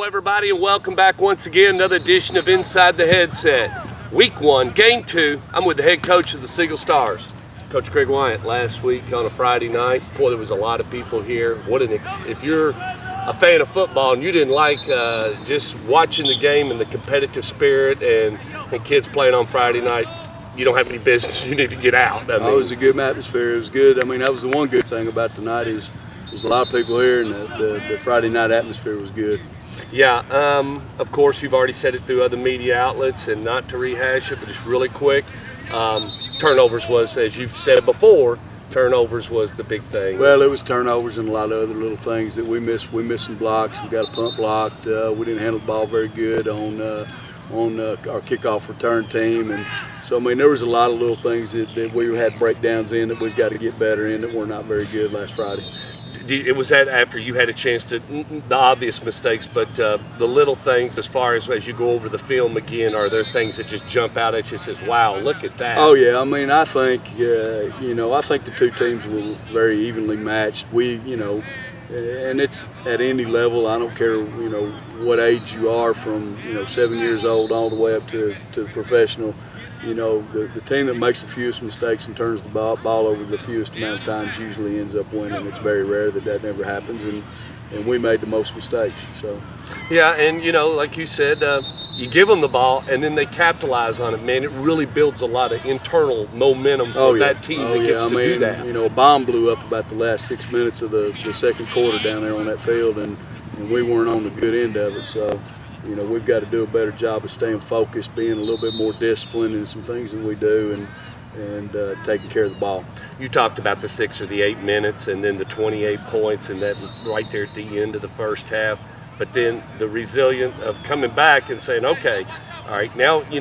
Hello everybody and welcome back once again, another edition of Inside the Headset. Week 1, Game 2, I'm with the head coach of the Siegel Stars, Coach Craig Wyant. Last week on a Friday night, boy, there was a lot of people here. If you're a fan of football and you didn't like just watching the game and the competitive spirit and kids playing on Friday night, you don't have any business. You need to get out. It was a good atmosphere. It was good. I mean, that was the one good thing about tonight is there's a lot of people here, and the Friday night atmosphere was good. Yeah, of course, you've already said it through other media outlets, and not to rehash it, but just really quick, turnovers was, as you've said before, turnovers was the big thing. Well, it was turnovers and a lot of other little things that we missed. We missed some blocks. We got a punt blocked. We didn't handle the ball very good on our kickoff return team, and so I mean there was a lot of little things that we had breakdowns in that we've got to get better in that were not very good last Friday. It was that after you had a chance to, the obvious mistakes, but the little things as far as you go over the film again, are there things that just jump out at you and says, wow, look at that? Oh yeah, I mean I think I think the two teams were very evenly matched. And it's at any level. I don't care what age you are, from 7 years old all the way up to the professional. The team that makes the fewest mistakes and turns the ball over the fewest amount of times usually ends up winning. It's very rare that never happens, and we made the most mistakes. So yeah, and like you said, you give them the ball and then they capitalize on it. Man, it really builds a lot of internal momentum for that team that gets to do that. A bomb blew up about the last 6 minutes of the second quarter down there on that field, and we weren't on the good end of it. So we've got to do a better job of staying focused, being a little bit more disciplined in some things that we do, and taking care of the ball. You talked about the 6 or the 8 minutes and then the 28 points and that right there at the end of the first half. But then the resilience of coming back and saying, okay, all right, now we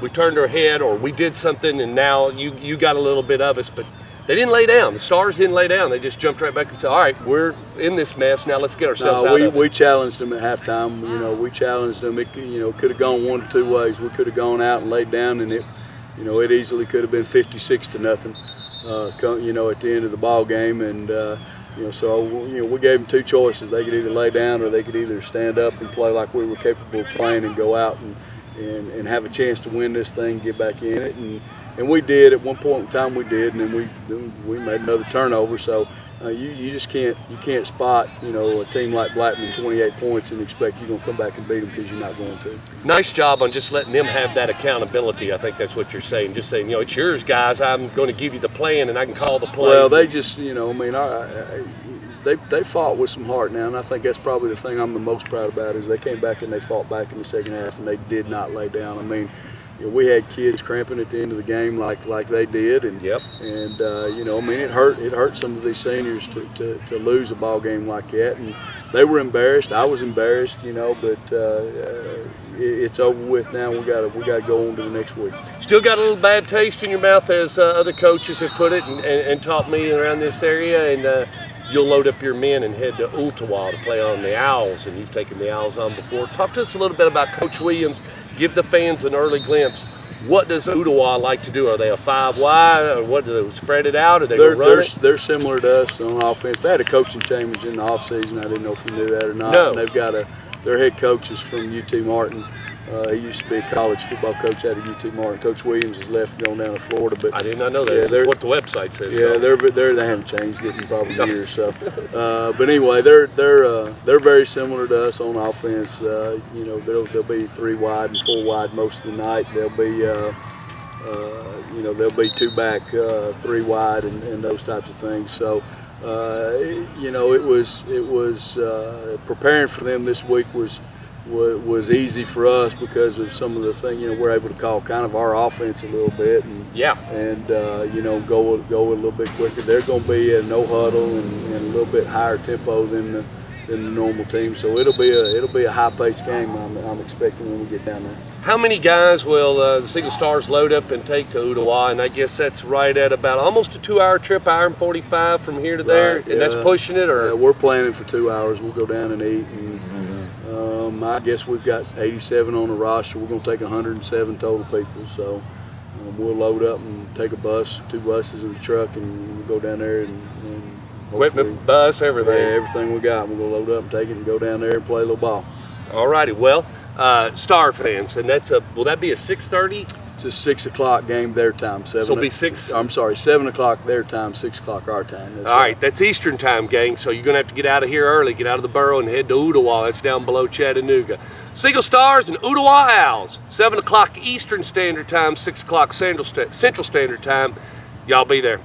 turned our head, or we did something, and now you got a little bit of us, but they didn't lay down. The Stars didn't lay down. They just jumped right back and said, all right, we're in this mess now. Let's get ourselves out of it. We challenged them at halftime. We challenged them. It could have gone one of two ways. We could have gone out and laid down, and it easily could have been 56-0. At the end of the ball game, and we gave them two choices. They could either lay down, or they could either stand up and play like we were capable of playing and go out and have a chance to win this thing, get back in it, and we did. At one point in time we did, and then we made another turnover. So you just can't spot a team like Blackman 28 points and expect you're going to come back and beat them, because you're not going to. Nice job on just letting them have that accountability. I think that's what you're saying. Just saying, it's yours, guys. I'm going to give you the plan, and I can call the plays. Well, they just they fought with some heart now, and I think that's probably the thing I'm the most proud about is they came back and they fought back in the second half, and they did not lay down. I mean, we had kids cramping at the end of the game like they did, and it hurt some of these seniors to lose a ball game like that, and they were embarrassed. I was embarrassed, but it's over with now. We got to go on to the next week. Still got a little bad taste in your mouth, as other coaches have put it and taught me around this area, and you'll load up your men and head to Ooltewah to play on the Owls, and you've taken the Owls on before. Talk to us a little bit about Coach Williams. Give the fans an early glimpse. What does Ooltewah like to do? Are they a 5 wide, or what, do they spread it out, or they're similar to us on offense. They had a coaching change in the offseason. I didn't know if you knew that or not. No. And they've got their head coach is from UT Martin. He used to be a college football coach out of UT Martin. Coach Williams has left and gone down to Florida. But I did not know that. Yeah, that's what the website says. Yeah, so. They haven't changed it in probably years. So, but anyway, they're very similar to us on offense. They'll be 3 wide and 4 wide most of the night. They'll be 2 back, 3 wide, and those types of things. So, it was preparing for them this week was easy for us because of some of the things we're able to call kind of our offense a little bit, and go a little bit quicker. They're going to be at no huddle and a little bit higher tempo than the normal team. So it'll be a high-paced game. I'm expecting when we get down there. How many guys will the Siegel Stars load up and take to Ooltewah? And I guess that's right at about almost a 2-hour trip, hour and 45 from here to there, and that's pushing it. Or we're planning for 2 hours. We'll go down and eat, and I guess we've got 87 on the roster. We're going to take 107 total people. So we'll load up and take a bus, 2 buses in the truck, and we'll go down there and Equipment, bus, everything. Yeah, everything we got. We're going to load up and take it and go down there and play a little ball. All righty. Well, Star fans, and will that be a 6:30? It's a 6 o'clock game their time. So it'll be 6. I'm sorry, 7 o'clock their time, 6 o'clock our time. All right, that's Eastern time, gang. So you're going to have to get out of here early, get out of the borough, and head to Ooltewah. That's down below Chattanooga. Seagull Stars and Ooltewah Owls, 7 o'clock Eastern Standard Time, 6 o'clock Central Standard Time. Y'all be there.